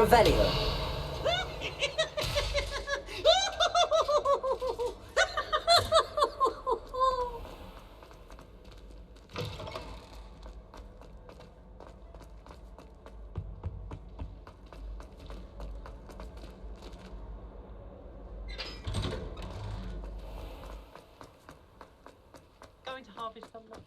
Revelio. Going to harvest some nuts.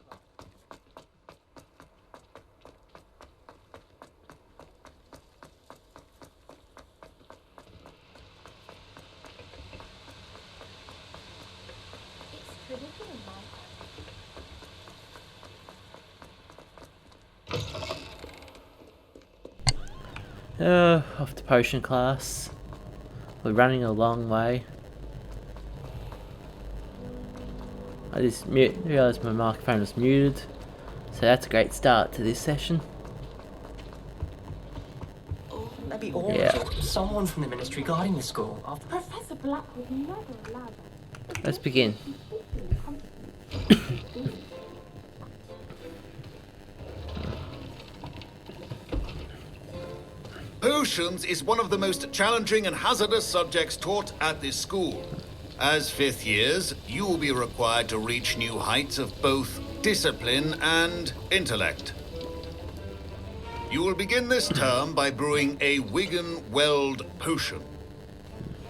Off to potion class. We're running a long way. I just realised my microphone was muted, so that's a great start to this session. Maybe Orange or someone from the ministry guarding the school. Professor Black would never allow that. Let's begin. Potions is one of the most challenging and hazardous subjects taught at this school. As fifth years, you will be required to reach new heights of both discipline and intellect. You will begin this term by brewing a Wigan-Weld potion.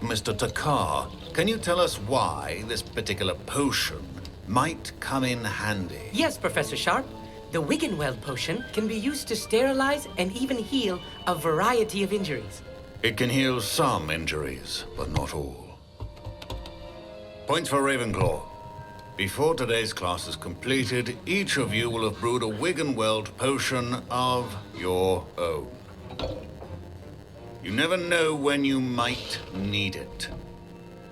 Mr. Takar, can you tell us why this particular potion might come in handy? Yes, Professor Sharp. The Wigan-Weld potion can be used to sterilize and even heal a variety of injuries. It can heal some injuries, but not all. Points for Ravenclaw. Before today's class is completed, each of you will have brewed a Wigan-Weld potion of your own. You never know when you might need it.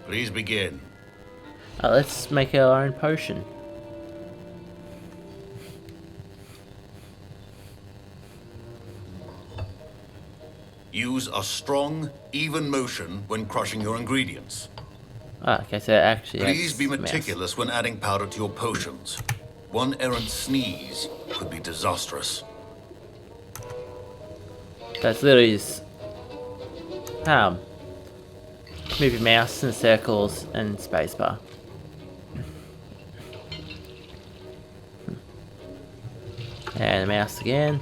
Please begin. Let's make our own potion. Use a strong, even motion when crushing your ingredients. Okay, so actually Please be that's meticulous when adding powder to your potions. One errant sneeze could be disastrous. That's literally just move your mouse in circles and spacebar. And the mouse again.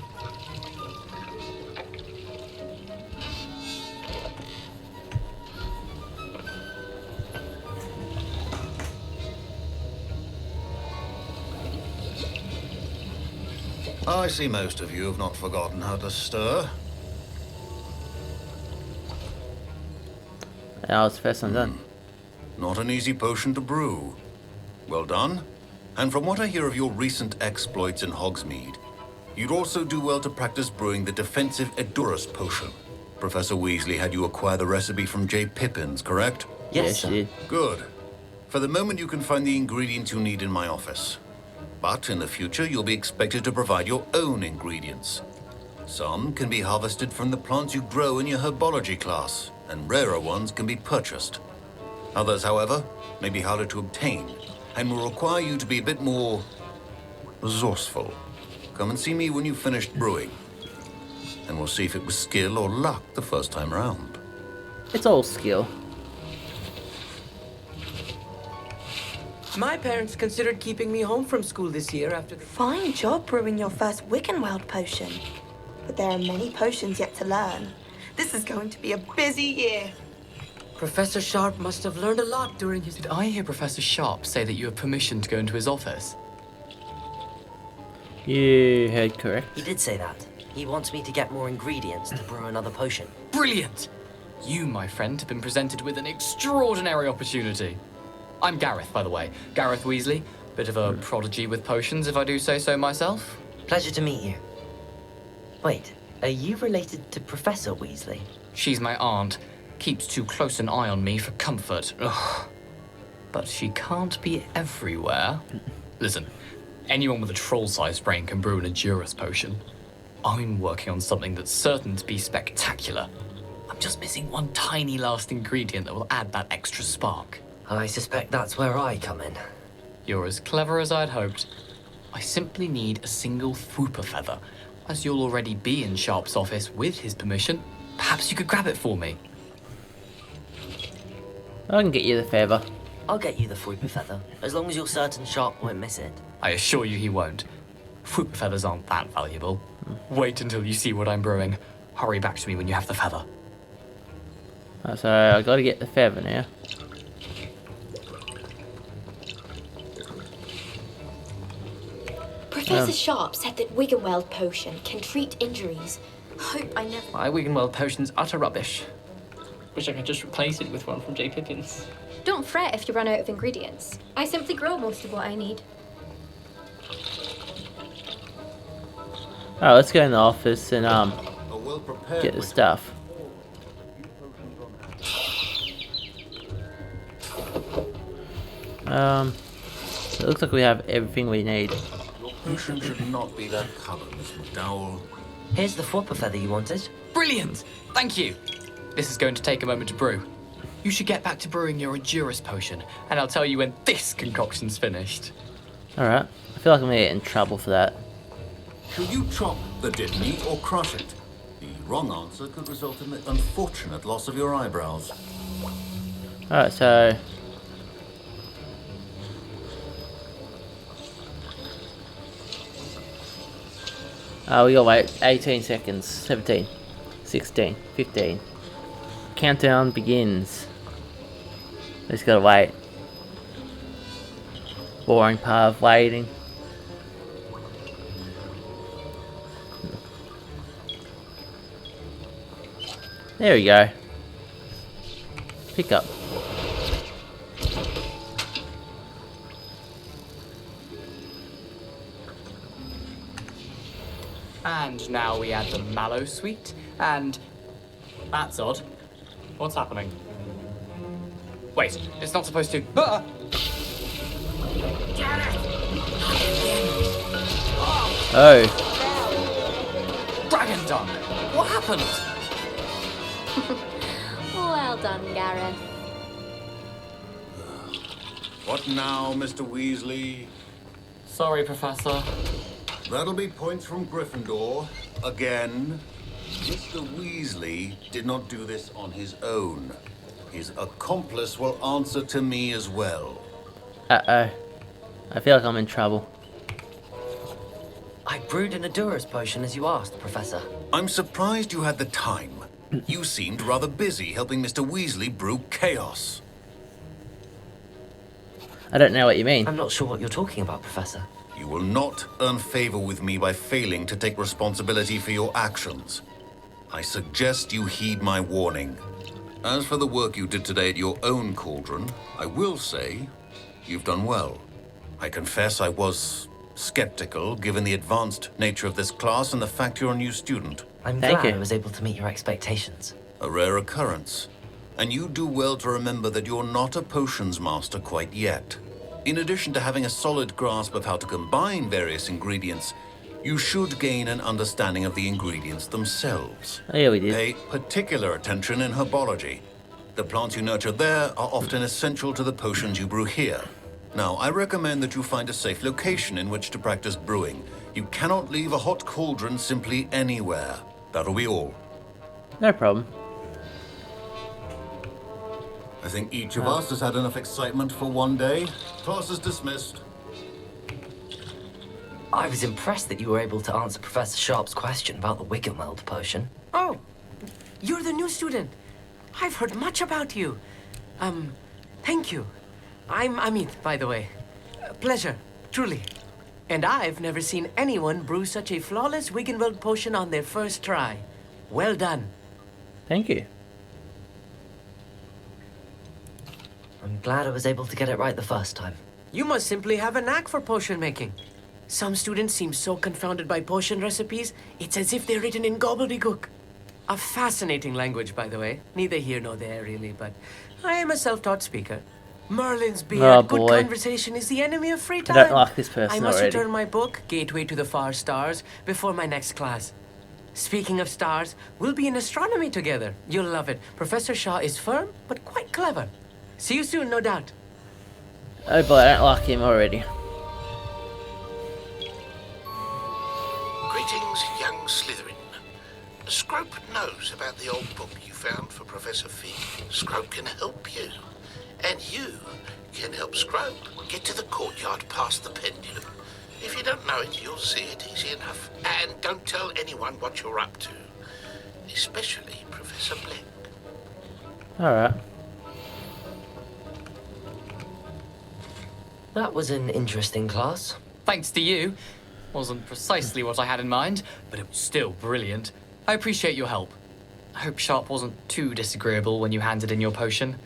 I see most of you have not forgotten how to stir. That was the first one done. Not an easy potion to brew. Well done. And from what I hear of your recent exploits in Hogsmeade, you'd also do well to practice brewing the defensive Edurus potion. Professor Weasley had you acquire the recipe from J. Pippin's, correct? Yes, she sir. did. Good. For the moment, you can find the ingredients you need in my office. But in the future, you'll be expected to provide your own ingredients. Some can be harvested from the plants you grow in your herbology class, and rarer ones can be purchased. Others, however, may be harder to obtain, and will require you to be a bit more resourceful. Come and see me when you've finished brewing, and we'll see if it was skill or luck the first time round. It's all skill. My parents considered keeping me home from school this year after the... Fine job brewing your first Wigan-Weld potion. But there are many potions yet to learn. This is going to be a busy year. Professor Sharp must have learned a lot during his... Did I hear Professor Sharp say that you have permission to go into his office? You heard correct. He did say that. He wants me to get more ingredients to brew another potion. Brilliant! You, my friend, have been presented with an extraordinary opportunity. I'm Gareth, by the way. Gareth Weasley. Bit of a prodigy with potions, if I do say so myself. Pleasure to meet you. Wait, are you related to Professor Weasley? She's my aunt. Keeps too close an eye on me for comfort. Ugh. But she can't be everywhere. Listen, anyone with a troll-sized brain can brew an Edurus potion. I'm working on something that's certain to be spectacular. I'm just missing one tiny last ingredient that will add that extra spark. I suspect that's where I come in. You're as clever as I'd hoped. I simply need a single Thwooper feather, as you'll already be in Sharp's office with his permission. Perhaps you could grab it for me. I can get you the feather. I'll get you the Fruiper feather, as long as you're certain Sharp won't miss it. I assure you he won't. Fruit feathers aren't that valuable. Wait until you see what I'm brewing. Hurry back to me when you have the feather. Right, so I got to get the feather now. Professor Sharp said that Wiggenweld potion can treat injuries. Hope I never... My Wiggenweld potion's utter rubbish. Wish I could just replace it with one from J. Pippin's. Don't fret if you run out of ingredients. I simply grow most of what I need. Alright, let's go in the office and A well-prepared get the witch- stuff. It looks like we have everything we need. Your potion should not be that colour, Miss McDowell. Here's the Fruiper feather you wanted. Brilliant! Thank you! This is going to take a moment to brew. You should get back to brewing your Endurus potion, and I'll tell you when this concoction's finished. Alright, I feel like I'm gonna get in trouble for that. Should you chop the dead meat or crush it? The wrong answer could result in the unfortunate loss of your eyebrows. Alright, so... we gotta wait 18 seconds, 17, 16, 15. Countdown begins. Just gotta wait. Boring part of waiting. There we go. Pick up. And now we add the mallow sweet, and... That's odd. What's happening? Wait, it's not supposed to... Ah! Oh, Dragon dung! What happened? Well done, Gareth. What now, Mr. Weasley? Sorry, Professor. That'll be points from Gryffindor. Again. Mr. Weasley did not do this on his own. His accomplice will answer to me as well. uh-oh. I feel like I'm in trouble. I brewed an Endurus potion as you asked, Professor. I'm surprised you had the time. You seemed rather busy helping Mr. Weasley brew chaos. I don't know what you mean. I'm not sure what you're talking about, Professor. You will not earn favor with me by failing to take responsibility for your actions. I suggest you heed my warning. As for the work you did today at your own cauldron, I will say you've done well. I confess I was skeptical, given the advanced nature of this class and the fact you're a new student. I'm Thank glad you. I was able to meet your expectations. A rare occurrence. And you do well to remember that you're not a potions master quite yet. In addition to having a solid grasp of how to combine various ingredients, you should gain an understanding of the ingredients themselves. Oh yeah, we did. Pay particular attention in herbology. The plants you nurture there are often essential to the potions you brew here. Now, I recommend that you find a safe location in which to practice brewing. You cannot leave a hot cauldron simply anywhere. That'll be all. No problem. I think each of us has had enough excitement for one day. Class is dismissed. I was impressed that you were able to answer Professor Sharp's question about the Wiggenweld potion. Oh, you're the new student. I've heard much about you. Thank you. I'm Amit, by the way. Pleasure, truly. And I've never seen anyone brew such a flawless Wiggenweld potion on their first try. Well done. Thank you. I'm glad I was able to get it right the first time. You must simply have a knack for potion making. Some students seem so confounded by potion recipes, it's as if they're written in gobbledygook. A fascinating language, by the way. Neither here nor there, really, but I am a self-taught speaker. Merlin's beard, Oh, good boy. conversation is the enemy of free I time. don't like this person I must already. return my book, Gateway to the Far Stars, before my next class. Speaking of stars, we'll be in astronomy together. You'll love it. Professor Shaw is firm, but quite clever. See you soon, no doubt. Oh boy, I don't like him already. Greetings, young Slytherin. Scrope knows about the old book you found for Professor Fig. Scrope can help you. And you can help Scrope get to the courtyard past the pendulum. If you don't know it, you'll see it easy enough. And don't tell anyone what you're up to. Especially Professor Black. Alright. That was an interesting class. Thanks to you. Wasn't precisely what I had in mind, but it was still brilliant. I appreciate your help. I hope Sharp wasn't too disagreeable when you handed in your potion.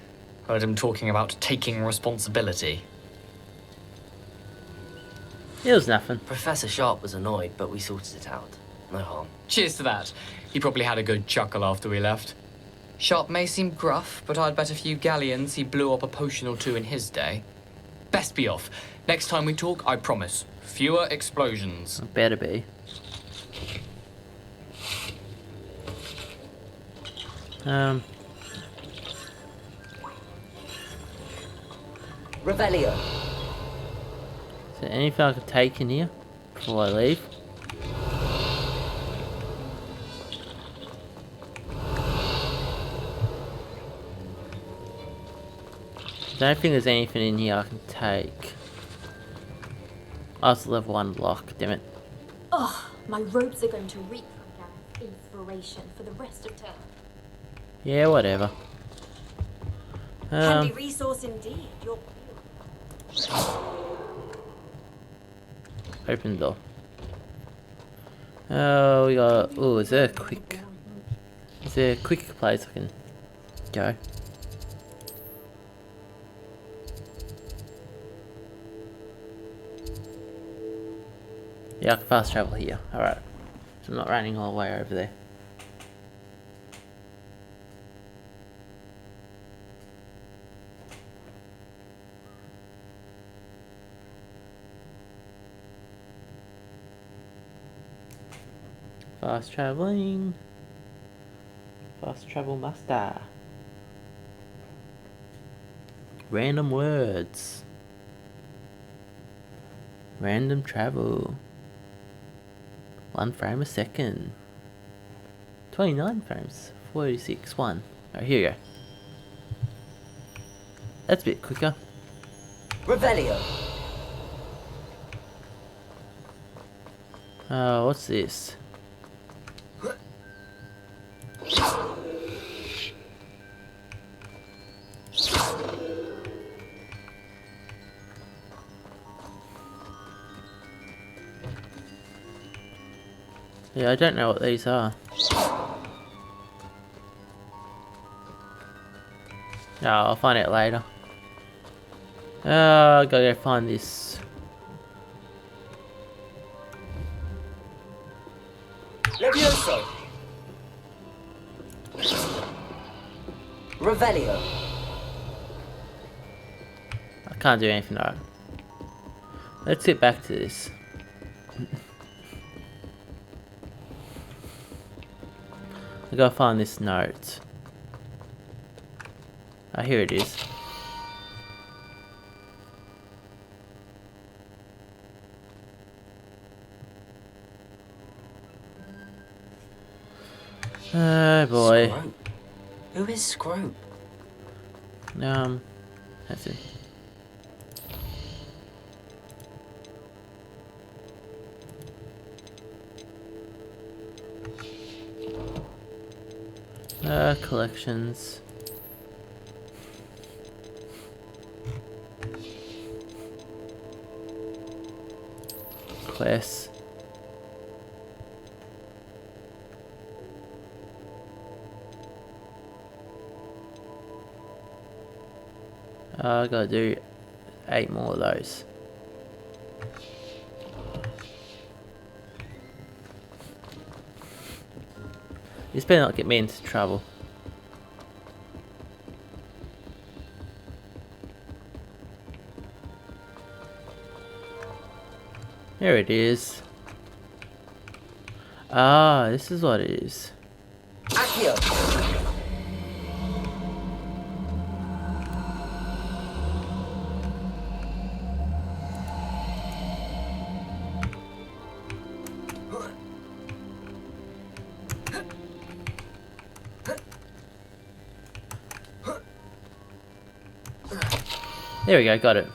Heard him talking about taking responsibility. It was nothing. Professor Sharp was annoyed, but we sorted it out. No harm. Cheers to that. He probably had a good chuckle after we left. Sharp may seem gruff, but I'd bet a few galleons he blew up a potion or two in his day. Best be off. Next time we talk, I promise. Fewer explosions. Better be. Revelio. Is there anything I could take in here before I leave? I don't think there's anything in here I can take. Oh, it's level 1 lock, damn it. Oh, my robes are going to reek from Gareth's inspiration for the rest of term. Yeah, whatever. Handy resource indeed. You're Open the door. Oh, we got. Oh, is there a quick? Is there a quick place I can go? Yeah, I can fast travel here. Alright. So I'm not running all the way over there. Fast traveling. Fast travel master. Random words. Random travel. 1 frame a second. 29 frames. 46. 1. Alright, here you go. That's a bit quicker. Revelio. Oh, what's this? Yeah, I don't know what these are. No, I'll find out later. I gotta go find this. Levioso. Revelio. I can't do anything though. Let's get back to this. I gotta find this note. Oh, here it is. Oh boy. Scrope. Who is Scrope? That's it. Collections. Quests. I gotta do 8 more of those. This better not get me into trouble. There it is. Ah, this is what it is. Accio. There we go, got it.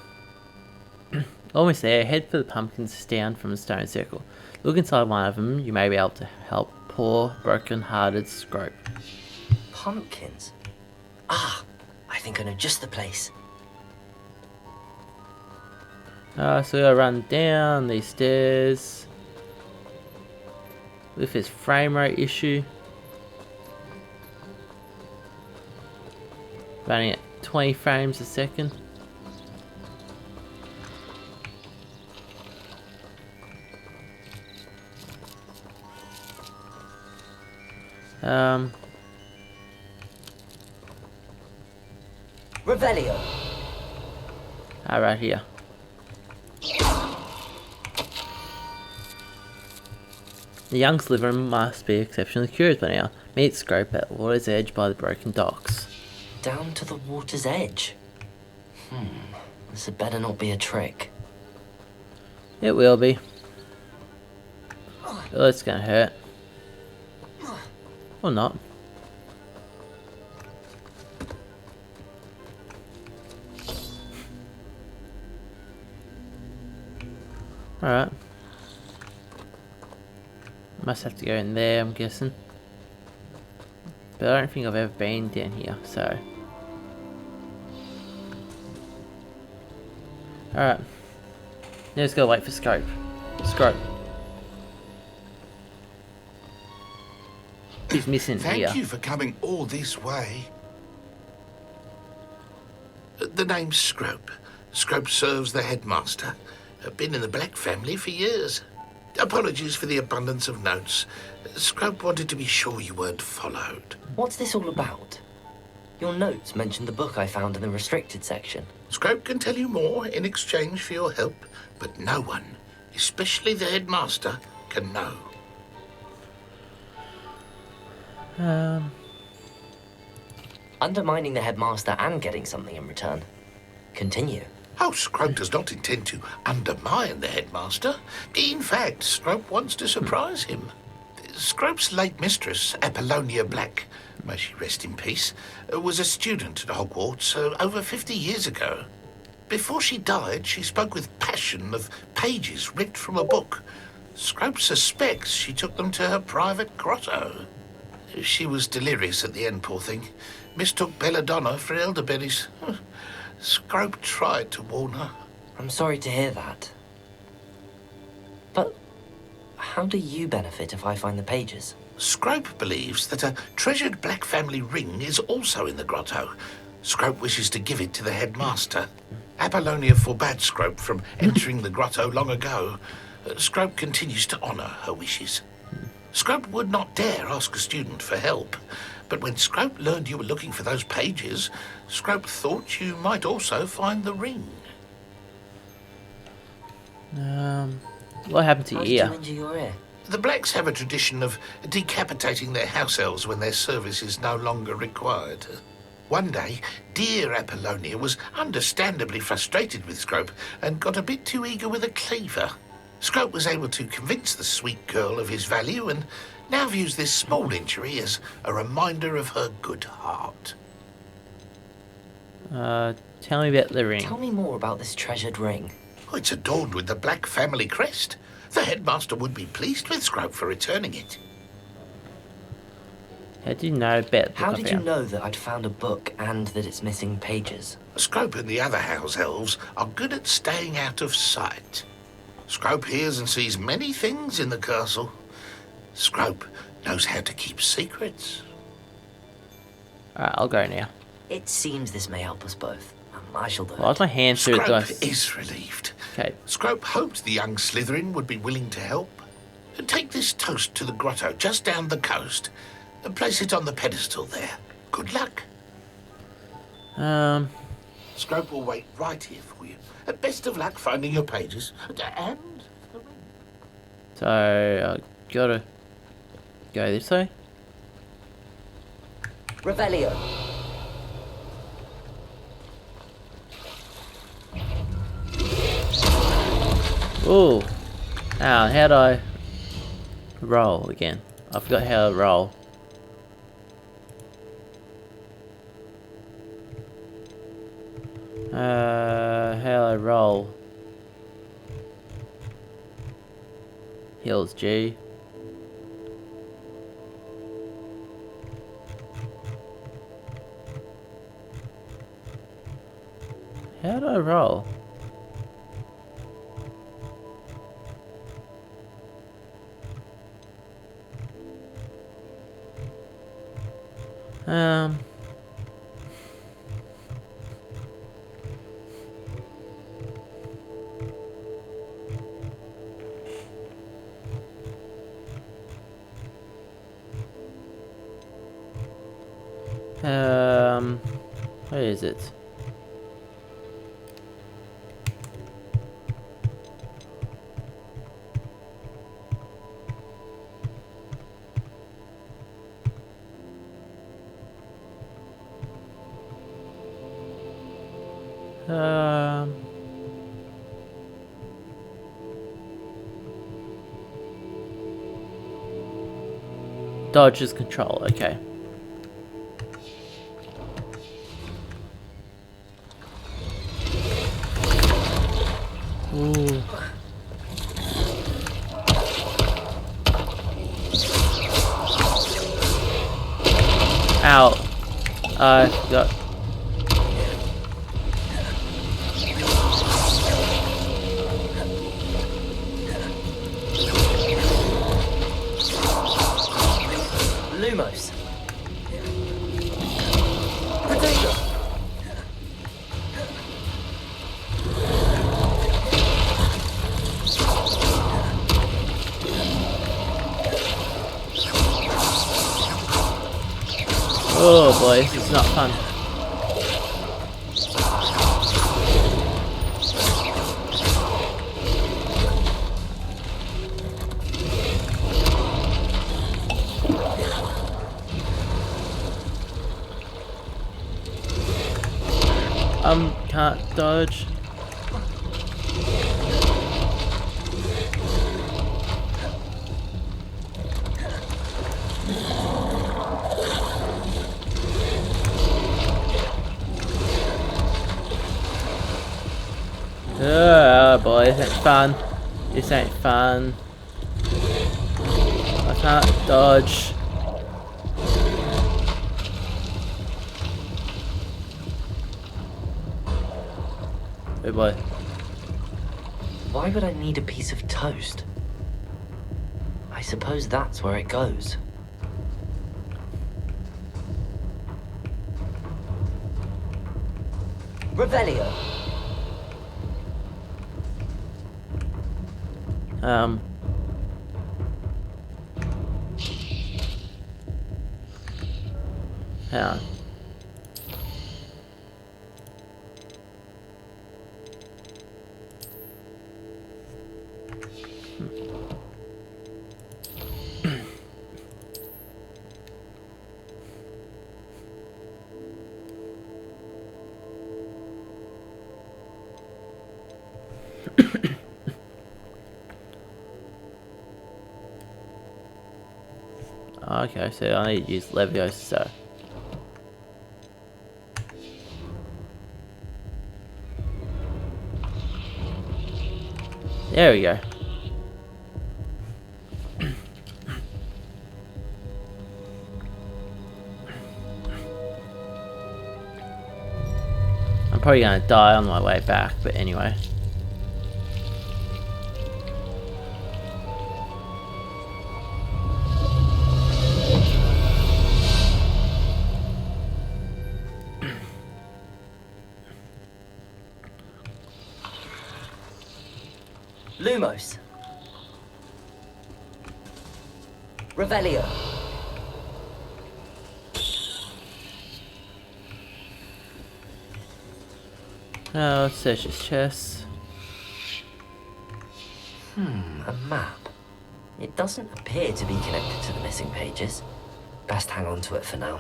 Almost there. Head for the pumpkins down from the stone circle. Look inside one of them. You may be able to help poor, broken-hearted Scrope. Pumpkins? Ah, I think I know just the place. So we gotta run down these stairs. With this frame rate issue. Running at 20 frames a second. Revelio. Right here. The young Slytherin must be exceptionally curious by now. Meet Scrope at water's edge by the broken docks. Down to the water's edge. This had better not be a trick. It will be. Oh, it's gonna hurt. Or not. Alright. Must have to go in there, I'm guessing. But I don't think I've ever been down here, so. Alright. Now just gotta wait for Scrope. Scrope. He's missing here. Thank you for coming all this way. The name's Scrope. Scrope serves the headmaster. Been in the Black family for years. Apologies for the abundance of notes. Scrope wanted to be sure you weren't followed. What's this all about? Your notes mentioned the book I found in the restricted section. Scrope can tell you more in exchange for your help, but no one, especially the headmaster, can know. Undermining the headmaster and getting something in return. Continue. Oh, Scrope does not intend to undermine the headmaster. In fact, Scrope wants to surprise him. Scrope's late mistress, Apollonia Black, may she rest in peace, was a student at Hogwarts over 50 years ago. Before she died, she spoke with passion of pages ripped from a book. Scrope suspects she took them to her private grotto. She was delirious at the end, poor thing. Mistook belladonna for elderberries. Scrope tried to warn her. I'm sorry to hear that. But how do you benefit if I find the pages? Scrope believes that a treasured Black family ring is also in the grotto. Scrope wishes to give it to the headmaster. Apollonia forbade Scrope from entering the grotto long ago. Scrope continues to honour her wishes. Scrope would not dare ask a student for help, but when Scrope learned you were looking for those pages, Scrope thought you might also find the ring. What happened to How your did ear? you injure your ear? The Blacks have a tradition of decapitating their house elves when their service is no longer required. One day, dear Apollonia was understandably frustrated with Scrope and got a bit too eager with a cleaver. Scrope was able to convince the sweet girl of his value and now views this small injury as a reminder of her good heart. Tell me about the ring. Tell me more about this treasured ring. Oh, it's adorned with the Black family crest. The headmaster would be pleased with Scrope for returning it. How did you know about the book How I did you found? know that I'd found a book and that it's missing pages? Scrope and the other house elves are good at staying out of sight. Scrope hears and sees many things in the castle. Scrope knows how to keep secrets. Alright, I'll go now. It seems this may help us both. I shall do Why was it. my hand through the Scrope dice? is relieved. Okay. Scrope hoped the young Slytherin would be willing to help. Take this toast to the grotto just down the coast and place it on the pedestal there. Good luck. Scrope will wait right here for you. Best of luck finding your pages. And the ring. So, I gotta go this way. Revelio. Ooh. How'd I roll again? I forgot how to roll. I roll? Heals G. How do I roll? Where is it? Dodge is control, okay. Ooh. Ow. I forgot. Lumos. Oh boy, this is not fun. Can't dodge. Oh boy, this ain't fun. This ain't fun. I can't dodge. Oh boy. Why would I need a piece of toast? I suppose that's where it goes. Revelio. Yeah. Okay, so I need to use Leviosa. There we go. I'm probably gonna die on my way back, but anyway. Lumos. Revelio. Let's search his chest. A map. It doesn't appear to be connected to the missing pages. Best hang on to it for now.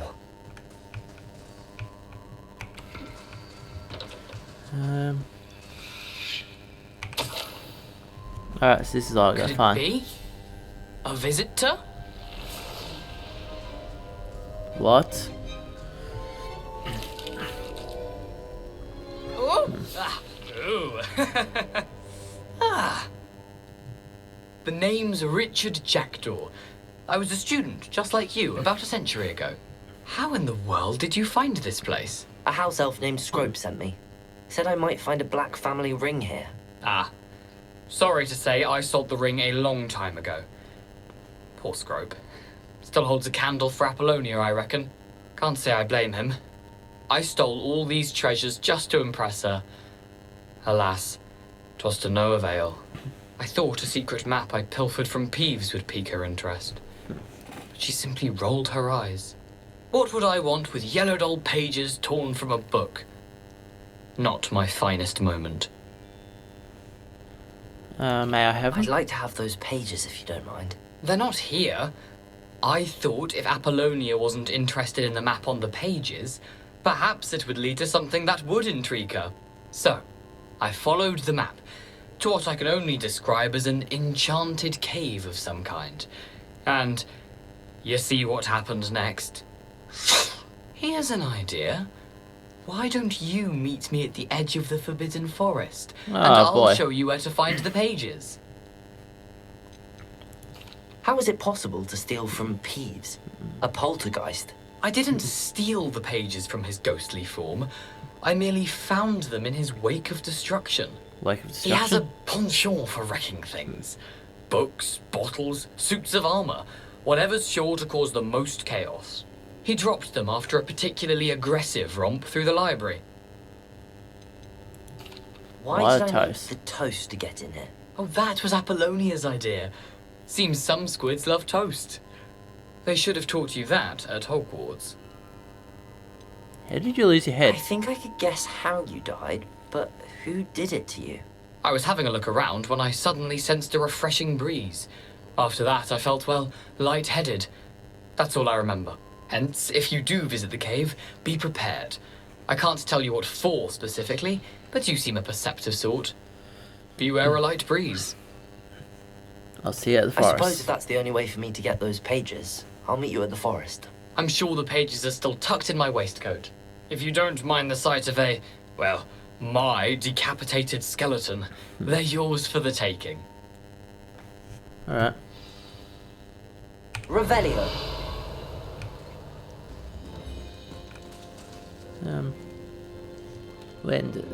Alright, so this is all I gotta Could it find. be a visitor? What? Oh! Ooh. Ah. The name's Richard Jackdaw. I was a student, just like you, about a century ago. How in the world did you find this place? A house elf named Scrope sent me. Said I might find a black family ring here. Ah. Sorry to say, I sold the ring a long time ago. Poor Scrope. Still holds a candle for Apollonia, I reckon. Can't say I blame him. I stole all these treasures just to impress her. Alas, 'twas to no avail. I thought a secret map I pilfered from Peeves would pique her interest. But she simply rolled her eyes. What would I want with yellowed old pages torn from a book? Not my finest moment. May I have I'd them? like to have those pages if you don't mind. They're not here. I thought if Apollonia wasn't interested in the map on the pages, perhaps it would lead to something that would intrigue her. So, I followed the map to what I can only describe as an enchanted cave of some kind. And you see what happened next? Here's an idea. Why don't you meet me at the edge of the Forbidden Forest, and I'll boy. show you where to find the pages. How is it possible to steal from Peeves? A poltergeist? I didn't steal the pages from his ghostly form. I merely found them in his wake of destruction. Wake of He has destruction? a penchant for wrecking things. Books, bottles, suits of armor, whatever's sure to cause the most chaos. He dropped them after a particularly aggressive romp through the library. Why What did a I need toast. the toast to get in here? Oh, that was Apollonia's idea. Seems some squids love toast. They should have taught you that at Hogwarts. How did you lose your head? I think I could guess how you died, but who did it to you? I was having a look around when I suddenly sensed a refreshing breeze. After that, I felt, well, lightheaded. That's all I remember. Hence, if you do visit the cave, be prepared. I can't tell you what for specifically, but you seem a perceptive sort. Beware a light breeze. I'll see you at the I suppose forest. if that's the only way for me to get those pages, I'll meet you at the forest. I'm sure the pages are still tucked in my waistcoat. If you don't mind the sight of a, well, my decapitated skeleton, they're yours for the taking. Alright. Revelio. When did